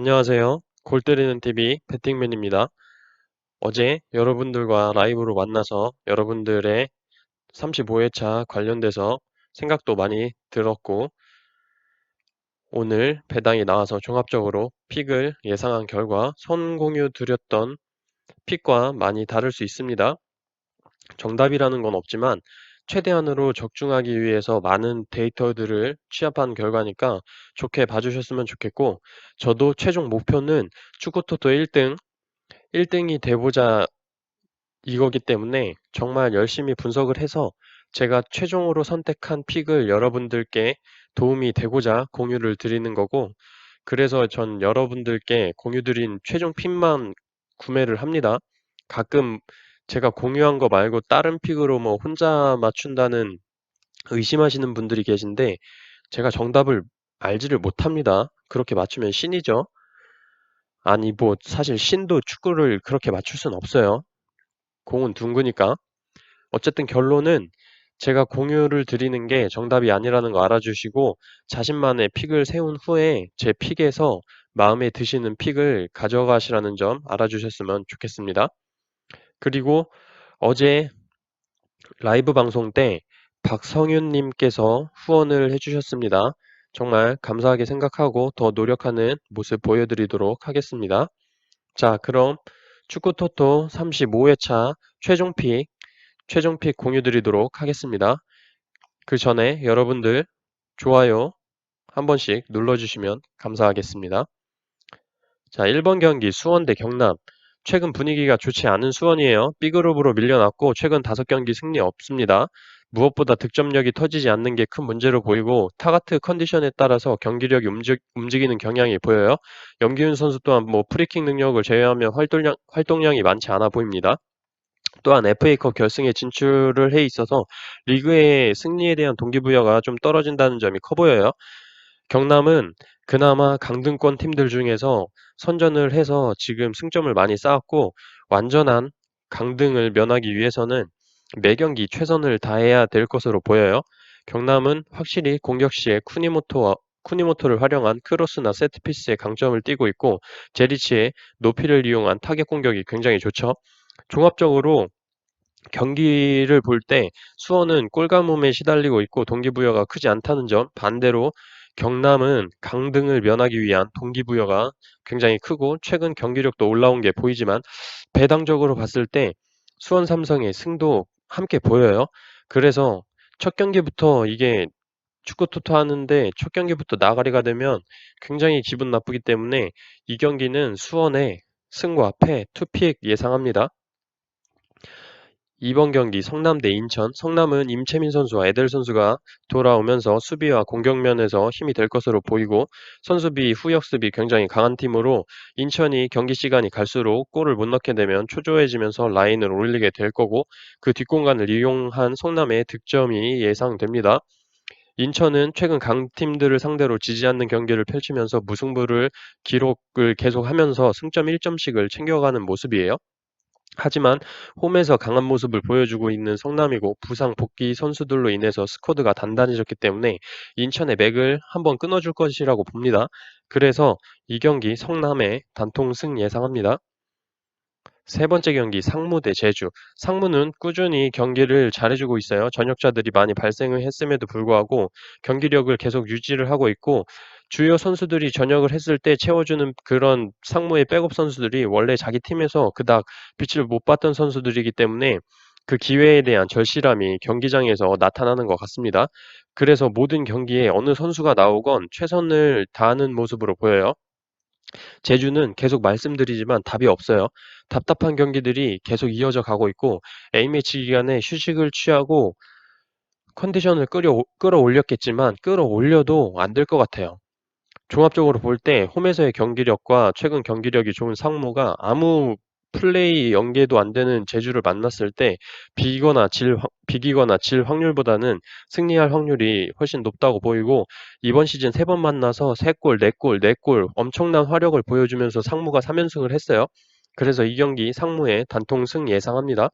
안녕하세요. 골 때리는 TV 배팅맨입니다. 어제 여러분들과 라이브로 만나서 여러분들의 35회차 관련돼서 생각도 많이 들었고, 오늘 배당이 나와서 종합적으로 픽을 예상한 결과 선 공유 드렸던 픽과 많이 다를 수 있습니다. 정답이라는 건 없지만 최대한으로 적중하기 위해서 많은 데이터들을 취합한 결과니까 좋게 봐주셨으면 좋겠고, 저도 최종 목표는 축구토토 1등이 돼보자 이거기 때문에 정말 열심히 분석을 해서 제가 최종으로 선택한 픽을 여러분들께 도움이 되고자 공유를 드리는 거고, 그래서 전 여러분들께 공유 드린 최종 픽만 구매를 합니다. 가끔 제가 공유한 거 말고 다른 픽으로 뭐 혼자 맞춘다는 의심하시는 분들이 계신데, 제가 정답을 알지를 못합니다. 그렇게 맞추면 신이죠. 아니 뭐 사실 신도 축구를 그렇게 맞출 순 없어요. 공은 둥그니까. 어쨌든 결론은 제가 공유를 드리는 게 정답이 아니라는 거 알아주시고, 자신만의 픽을 세운 후에 제 픽에서 마음에 드시는 픽을 가져가시라는 점 알아주셨으면 좋겠습니다. 그리고 어제 라이브 방송 때 박성윤님께서 후원을 해주셨습니다. 정말 감사하게 생각하고 더 노력하는 모습 보여드리도록 하겠습니다. 자, 그럼 축구토토 35회차 최종 픽 공유 드리도록 하겠습니다. 그 전에 여러분들 좋아요 한 번씩 눌러주시면 감사하겠습니다. 자, 1번 경기 수원 대 경남. 최근 분위기가 좋지 않은 수원이에요. B그룹으로 밀려났고 최근 5경기 승리 없습니다. 무엇보다 득점력이 터지지 않는 게 큰 문제로 보이고 타가트 컨디션에 따라서 경기력이 움직이는 경향이 보여요. 염기훈 선수 또한 프리킥 능력을 제외하면 활동량이 많지 않아 보입니다. 또한 FA컵 결승에 진출을 해 있어서 리그의 승리에 대한 동기부여가 좀 떨어진다는 점이 커 보여요. 경남은 그나마 강등권 팀들 중에서 선전을 해서 지금 승점을 많이 쌓았고, 완전한 강등을 면하기 위해서는 매 경기 최선을 다해야 될 것으로 보여요. 경남은 확실히 공격 시에 쿠니모토를 활용한 크로스나 세트피스의 강점을 띠고 있고, 제리치의 높이를 이용한 타격 공격이 굉장히 좋죠. 종합적으로 경기를 볼 때 수원은 골가뭄에 시달리고 있고 동기부여가 크지 않다는 점, 반대로 경남은 강등을 면하기 위한 동기부여가 굉장히 크고 최근 경기력도 올라온 게 보이지만, 배당적으로 봤을 때 수원 삼성의 승도 함께 보여요. 그래서 첫 경기부터 이게 축구 토토 하는데 첫 경기부터 나가리가 되면 굉장히 기분 나쁘기 때문에 이 경기는 수원의 승과 패 투픽 예상합니다. 2번 경기 성남 대 인천. 성남은 임채민 선수와 에델 선수가 돌아오면서 수비와 공격면에서 힘이 될 것으로 보이고, 선수비, 후역습이 굉장히 강한 팀으로 인천이 경기 시간이 갈수록 골을 못 넣게 되면 초조해지면서 라인을 올리게 될 거고, 그 뒷공간을 이용한 성남의 득점이 예상됩니다. 인천은 최근 강팀들을 상대로 지지 않는 경기를 펼치면서 무승부를 기록을 계속하면서 승점 1점씩을 챙겨가는 모습이에요. 하지만 홈에서 강한 모습을 보여주고 있는 성남이고 부상 복귀 선수들로 인해서 스쿼드가 단단해졌기 때문에 인천의 맥을 한번 끊어줄 것이라고 봅니다. 그래서 이 경기 성남의 단통승 예상합니다. 세 번째 경기 상무 대 제주. 상무는 꾸준히 경기를 잘해주고 있어요. 전역자들이 많이 발생을 했음에도 불구하고 경기력을 계속 유지를 하고 있고, 주요 선수들이 전역을 했을 때 채워주는 그런 상무의 백업 선수들이 원래 자기 팀에서 그닥 빛을 못 봤던 선수들이기 때문에 그 기회에 대한 절실함이 경기장에서 나타나는 것 같습니다. 그래서 모든 경기에 어느 선수가 나오건 최선을 다하는 모습으로 보여요. 제주는 계속 말씀드리지만 답이 없어요. 답답한 경기들이 계속 이어져 가고 있고, A매치 기간에 휴식을 취하고 컨디션을 끌어올렸겠지만 끌어올려도 안 될 것 같아요. 종합적으로 볼 때 홈에서의 경기력과 최근 경기력이 좋은 상무가 아무 플레이 연계도 안 되는 제주를 만났을 때 비기거나 질 확률보다는 승리할 확률이 훨씬 높다고 보이고, 이번 시즌 3번 만나서 3골, 4골, 4골 엄청난 화력을 보여주면서 상무가 3연승을 했어요. 그래서 이 경기 상무의 단통승 예상합니다.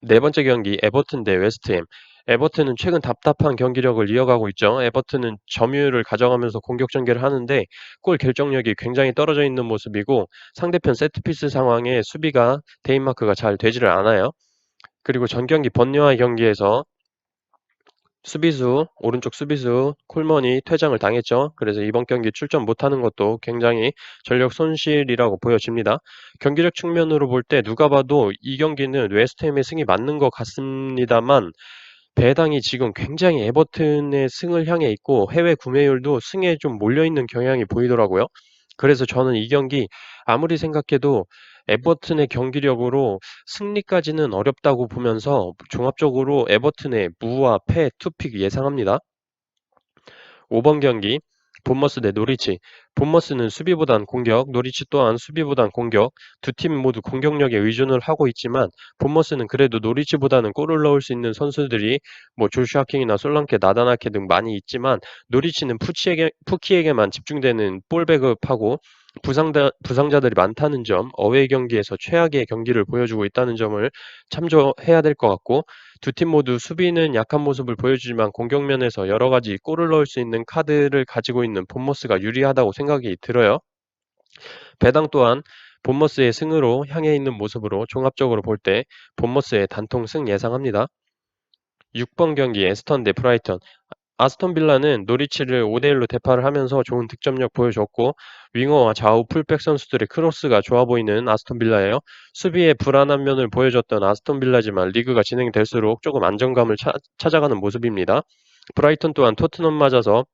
네 번째 경기 에버튼 대 웨스트햄. 에버튼은 최근 답답한 경기력을 이어가고 있죠. 에버튼은 점유율을 가져가면서 공격 전개를 하는데 골 결정력이 굉장히 떨어져 있는 모습이고 상대편 세트피스 상황에 수비가 데인마크가 잘 되지를 않아요. 그리고 전 경기 번뉴와의 경기에서 오른쪽 수비수 콜먼이 퇴장을 당했죠. 그래서 이번 경기 출전 못하는 것도 굉장히 전력 손실이라고 보여집니다. 경기력 측면으로 볼 때 누가 봐도 이 경기는 웨스트햄의 승이 맞는 것 같습니다만 배당이 지금 굉장히 에버튼의 승을 향해 있고 해외 구매율도 승에 좀 몰려있는 경향이 보이더라고요. 그래서 저는 이 경기 아무리 생각해도 에버튼의 경기력으로 승리까지는 어렵다고 보면서 종합적으로 에버튼의 무와 패 투픽 예상합니다. 5번 경기 본머스 대 노리치. 본머스는 수비보단 공격, 노리치 또한 수비보단 공격. 두 팀 모두 공격력에 의존을 하고 있지만 본머스는 그래도 노리치보다는 골을 넣을 수 있는 선수들이 뭐 조슈아 킹이나 솔랑케, 나다나케 등 많이 있지만 노리치는 푸키에게만 집중되는 볼 배급하고 부상자들이 많다는 점, 어웨이 경기에서 최악의 경기를 보여주고 있다는 점을 참조해야 될 것 같고 두 팀 모두 수비는 약한 모습을 보여주지만 공격면에서 여러 가지 골을 넣을 수 있는 카드를 가지고 있는 본머스가 유리하다고 생각이 들어요. 배당 또한 본머스의 승으로 향해 있는 모습으로 종합적으로 볼 때 본머스의 단통 승 예상합니다. 6번 경기 에스턴 대 브라이턴. 아스톤 빌라는 노리치를 5대1로 대파를 하면서 좋은 득점력 보여줬고 윙어와 좌우 풀백 선수들의 크로스가 좋아 보이는 아스톤 빌라예요. 수비의 불안한 면을 보여줬던 아스톤 빌라지만 리그가 진행될수록 조금 안정감을 찾아가는 모습입니다. 브라이턴 또한 토트넘 맞아서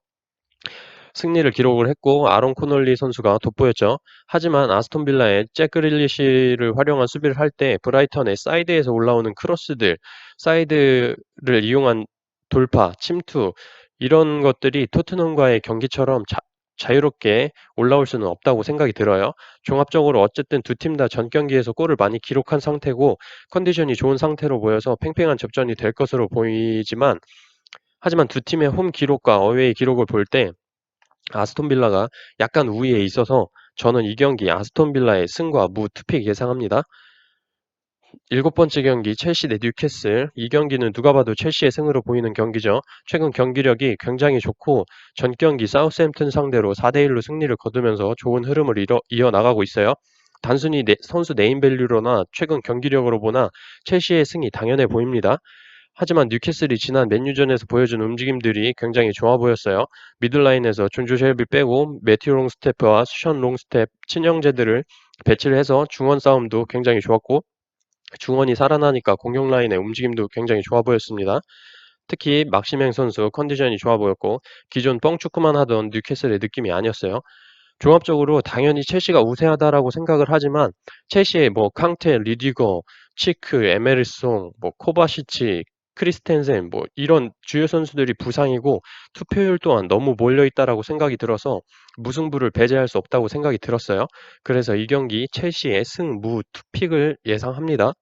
승리를 기록을 했고 아론 코널리 선수가 돋보였죠. 하지만 아스톤 빌라의 잭 그릴리시를 활용한 수비를 할 때 브라이턴의 사이드에서 올라오는 크로스들, 사이드를 이용한 돌파, 침투 이런 것들이 토트넘과의 경기처럼 자유롭게 올라올 수는 없다고 생각이 들어요. 종합적으로 어쨌든 두 팀 다 전 경기에서 골을 많이 기록한 상태고 컨디션이 좋은 상태로 보여서 팽팽한 접전이 될 것으로 보이지만 하지만 두 팀의 홈 기록과 어웨이 기록을 볼때 아스톤 빌라가 약간 우위에 있어서 저는 이 경기 아스톤 빌라의 승과 무 투픽 예상합니다. 7번째 경기 첼시 대 뉴캐슬. 이 경기는 누가 봐도 첼시의 승으로 보이는 경기죠. 최근 경기력이 굉장히 좋고 전 경기 사우스햄튼 상대로 4대1로 승리를 거두면서 좋은 흐름을 이어나가고 있어요. 단순히 선수 네임밸류로나 최근 경기력으로 보나 첼시의 승이 당연해 보입니다. 하지만 뉴캐슬이 지난 맨유전에서 보여준 움직임들이 굉장히 좋아 보였어요. 미들라인에서 존 쉘비 빼고 매튜 롱스테프와 션 롱스텝 친형제들을 배치를 해서 중원 싸움도 굉장히 좋았고 중원이 살아나니까 공격 라인의 움직임도 굉장히 좋아 보였습니다. 특히 막시맹 선수 컨디션이 좋아 보였고 기존 뻥축구만 하던 뉴캐슬의 느낌이 아니었어요. 종합적으로 당연히 첼시가 우세하다라고 생각을 하지만 첼시의 뭐 캉테, 리디거, 치크, 에메르송, 뭐 코바시치, 크리스텐센 뭐 이런 주요 선수들이 부상이고 투표율 또한 너무 몰려 있다라고 생각이 들어서 무승부를 배제할 수 없다고 생각이 들었어요. 그래서 이 경기 첼시의 승무 투픽을 예상합니다.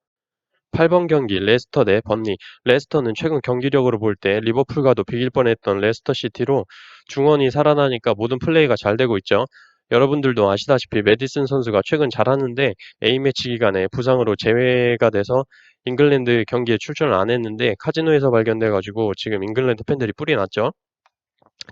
8번 경기 레스터 대 번리. 레스터는 최근 경기력으로 볼 때 리버풀과도 비길 뻔했던 레스터 시티로 중원이 살아나니까 모든 플레이가 잘 되고 있죠. 여러분들도 아시다시피 메디슨 선수가 최근 잘하는데 A매치 기간에 부상으로 제외가 돼서 잉글랜드 경기에 출전을 안 했는데 카지노에서 발견돼가지고 지금 잉글랜드 팬들이 뿔이 났죠.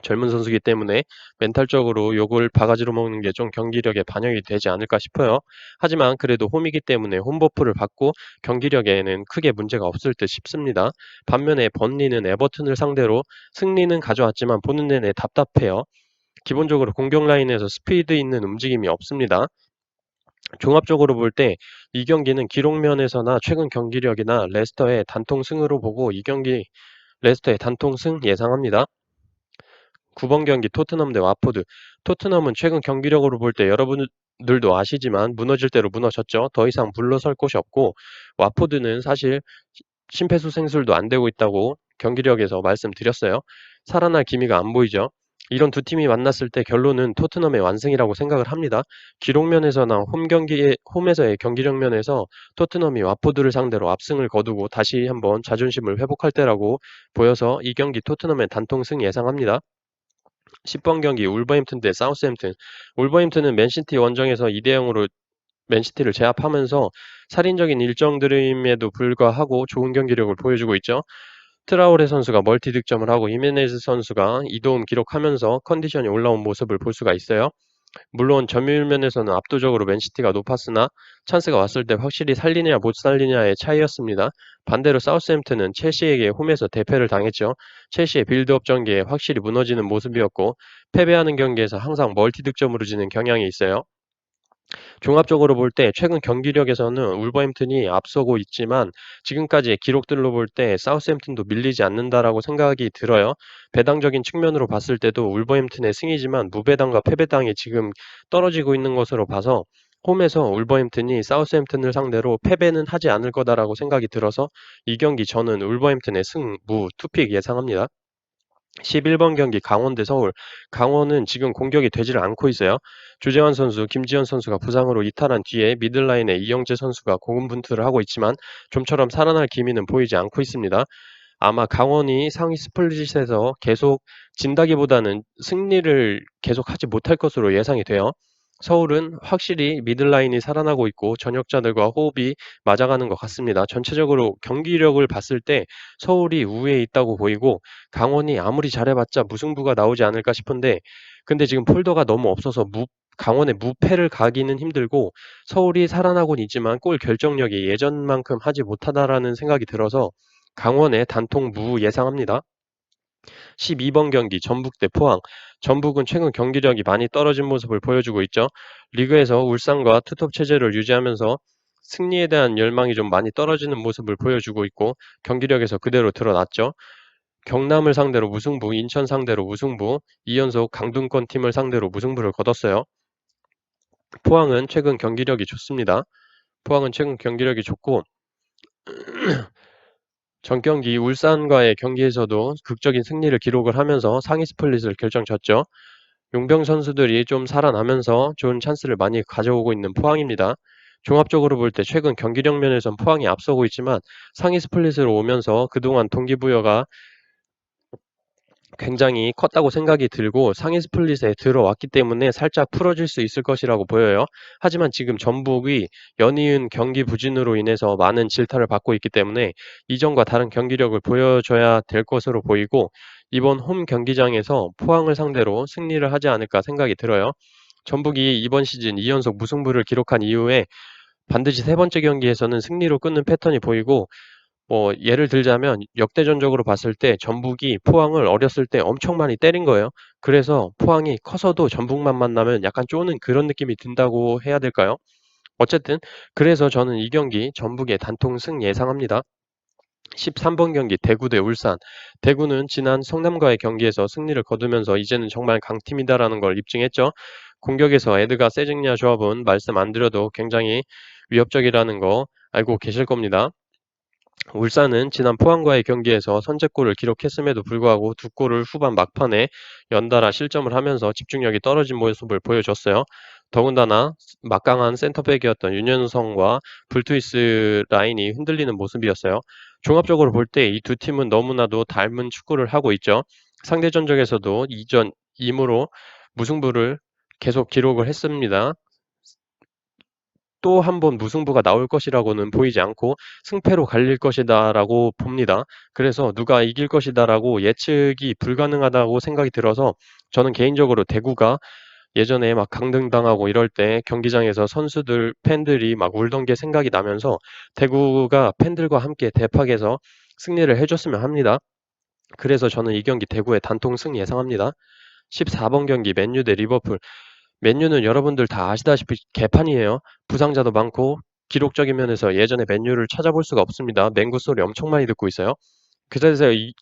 젊은 선수이기 때문에 멘탈적으로 욕을 바가지로 먹는 게 좀 경기력에 반영이 되지 않을까 싶어요. 하지만 그래도 홈이기 때문에 홈버프를 받고 경기력에는 크게 문제가 없을 듯 싶습니다. 반면에 번리는 에버튼을 상대로 승리는 가져왔지만 보는 내내 답답해요. 기본적으로 공격 라인에서 스피드 있는 움직임이 없습니다. 종합적으로 볼 때 이 경기는 기록면에서나 최근 경기력이나 레스터의 단통승으로 보고 이 경기 레스터의 단통승 예상합니다. 9번 경기 토트넘 대 와포드. 토트넘은 최근 경기력으로 볼 때 여러분들도 아시지만 무너질 대로 무너졌죠. 더 이상 물러설 곳이 없고 와포드는 사실 심폐소생술도 안 되고 있다고 경기력에서 말씀드렸어요. 살아날 기미가 안 보이죠. 이런 두 팀이 만났을 때 결론은 토트넘의 완승이라고 생각을 합니다. 기록면에서나 홈에서의 경기력 면에서 토트넘이 와포드를 상대로 압승을 거두고 다시 한번 자존심을 회복할 때라고 보여서 이 경기 토트넘의 단통승 예상합니다. 10번 경기 울버햄튼 대 사우스햄튼. 울버햄튼은 맨시티 원정에서 2대0으로 맨시티를 제압하면서 살인적인 일정들임에도 불구하고 좋은 경기력을 보여주고 있죠. 트라오레 선수가 멀티 득점을 하고 히메네즈 선수가 2도움 기록하면서 컨디션이 올라온 모습을 볼 수가 있어요. 물론 점유율 면에서는 압도적으로 맨시티가 높았으나 찬스가 왔을 때 확실히 살리냐 못 살리냐의 차이였습니다. 반대로 사우스햄튼은 첼시에게 홈에서 대패를 당했죠. 첼시의 빌드업 전개에 확실히 무너지는 모습이었고 패배하는 경기에서 항상 멀티 득점으로 지는 경향이 있어요. 종합적으로 볼 때 최근 경기력에서는 울버햄튼이 앞서고 있지만 지금까지의 기록들로 볼 때 사우스햄튼도 밀리지 않는다라고 생각이 들어요. 배당적인 측면으로 봤을 때도 울버햄튼의 승이지만 무배당과 패배당이 지금 떨어지고 있는 것으로 봐서 홈에서 울버햄튼이 사우스햄튼을 상대로 패배는 하지 않을 거다라고 생각이 들어서 이 경기 저는 울버햄튼의 승, 무, 투픽 예상합니다. 11번 경기 강원 대 서울. 강원은 지금 공격이 되지를 않고 있어요. 조재환 선수, 김지현 선수가 부상으로 이탈한 뒤에 미들라인에 이영재 선수가 고군분투를 하고 있지만 좀처럼 살아날 기미는 보이지 않고 있습니다. 아마 강원이 상위 스플릿에서 계속 진다기보다는 승리를 계속하지 못할 것으로 예상이 돼요. 서울은 확실히 미들라인이 살아나고 있고 전역자들과 호흡이 맞아가는 것 같습니다. 전체적으로 경기력을 봤을 때 서울이 우위에 있다고 보이고 강원이 아무리 잘해봤자 무승부가 나오지 않을까 싶은데 근데 지금 폴더가 너무 없어서 강원의 무패를 가기는 힘들고 서울이 살아나곤 있지만 골 결정력이 예전만큼 하지 못하다라는 생각이 들어서 강원의 단통 무 예상합니다. 12번 경기 전북 대 포항. 전북은 최근 경기력이 많이 떨어진 모습을 보여주고 있죠. 리그에서 울산과 투톱 체제를 유지하면서 승리에 대한 열망이 좀 많이 떨어지는 모습을 보여주고 있고 경기력에서 그대로 드러났죠. 경남을 상대로 무승부, 인천 상대로 무승부, 2연속 강등권 팀을 상대로 무승부를 거뒀어요. 포항은 최근 경기력이 좋습니다. 포항은 최근 경기력이 좋고 전 경기 울산과의 경기에서도 극적인 승리를 기록을 하면서 상위 스플릿을 결정졌죠. 용병 선수들이 좀 살아나면서 좋은 찬스를 많이 가져오고 있는 포항입니다. 종합적으로 볼 때 최근 경기력 면에선 포항이 앞서고 있지만 상위 스플릿으로 오면서 그동안 동기부여가 굉장히 컸다고 생각이 들고 상위 스플릿에 들어왔기 때문에 살짝 풀어질 수 있을 것이라고 보여요. 하지만 지금 전북이 연이은 경기 부진으로 인해서 많은 질타를 받고 있기 때문에 이전과 다른 경기력을 보여줘야 될 것으로 보이고 이번 홈 경기장에서 포항을 상대로 승리를 하지 않을까 생각이 들어요. 전북이 이번 시즌 2연속 무승부를 기록한 이후에 반드시 세 번째 경기에서는 승리로 끊는 패턴이 보이고 예를 들자면 역대전적으로 봤을 때 전북이 포항을 어렸을 때 엄청 많이 때린 거예요. 그래서 포항이 커서도 전북만 만나면 약간 쪼는 그런 느낌이 든다고 해야 될까요? 어쨌든 그래서 저는 이 경기 전북의 단통 승 예상합니다. 13번 경기 대구 대 울산. 대구는 지난 성남과의 경기에서 승리를 거두면서 이제는 정말 강팀이다라는 걸 입증했죠. 공격에서 에드가 세징야 조합은 말씀 안 드려도 굉장히 위협적이라는 거 알고 계실 겁니다. 울산은 지난 포항과의 경기에서 선제골을 기록했음에도 불구하고 두 골을 후반 막판에 연달아 실점을 하면서 집중력이 떨어진 모습을 보여줬어요. 더군다나 막강한 센터백이었던 윤현성과 불투이스 라인이 흔들리는 모습이었어요. 종합적으로 볼 때 이 두 팀은 너무나도 닮은 축구를 하고 있죠. 상대 전적에서도 2전 2무로 무승부를 계속 기록을 했습니다. 또 한 번 무승부가 나올 것이라고는 보이지 않고 승패로 갈릴 것이다라고 봅니다. 그래서 누가 이길 것이다라고 예측이 불가능하다고 생각이 들어서 저는 개인적으로 대구가 예전에 막 강등당하고 이럴 때 경기장에서 선수들, 팬들이 막 울던 게 생각이 나면서 대구가 팬들과 함께 대팍에서 승리를 해줬으면 합니다. 그래서 저는 이 경기 대구의 단통 승 예상합니다. 14번 경기 맨유 대 리버풀. 맨유는 여러분들 다 아시다시피 개판이에요. 부상자도 많고 기록적인 면에서 예전의 맨유를 찾아볼 수가 없습니다. 맹구 소리 엄청 많이 듣고 있어요.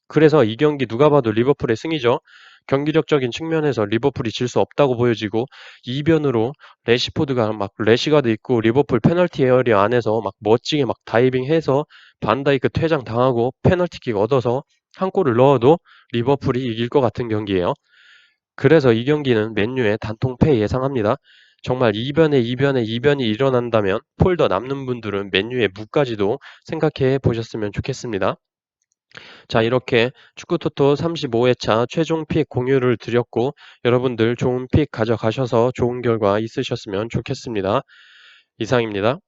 그래서 이 경기 누가 봐도 리버풀의 승이죠. 경기력적인 측면에서 리버풀이 질 수 없다고 보여지고 이변으로 레시포드가 막 레시가드 있고 리버풀 페널티 에어리어 안에서 막 멋지게 막 다이빙해서 반다이크 퇴장 당하고 페널티킥 얻어서 한 골을 넣어도 리버풀이 이길 것 같은 경기예요. 그래서 이 경기는 맨유의 단통패 예상합니다. 정말 이변이 일어난다면 폴더 남는 분들은 맨유의 무까지도 생각해 보셨으면 좋겠습니다. 자, 이렇게 축구토토 35회차 최종 픽 공유를 드렸고 여러분들 좋은 픽 가져가셔서 좋은 결과 있으셨으면 좋겠습니다. 이상입니다.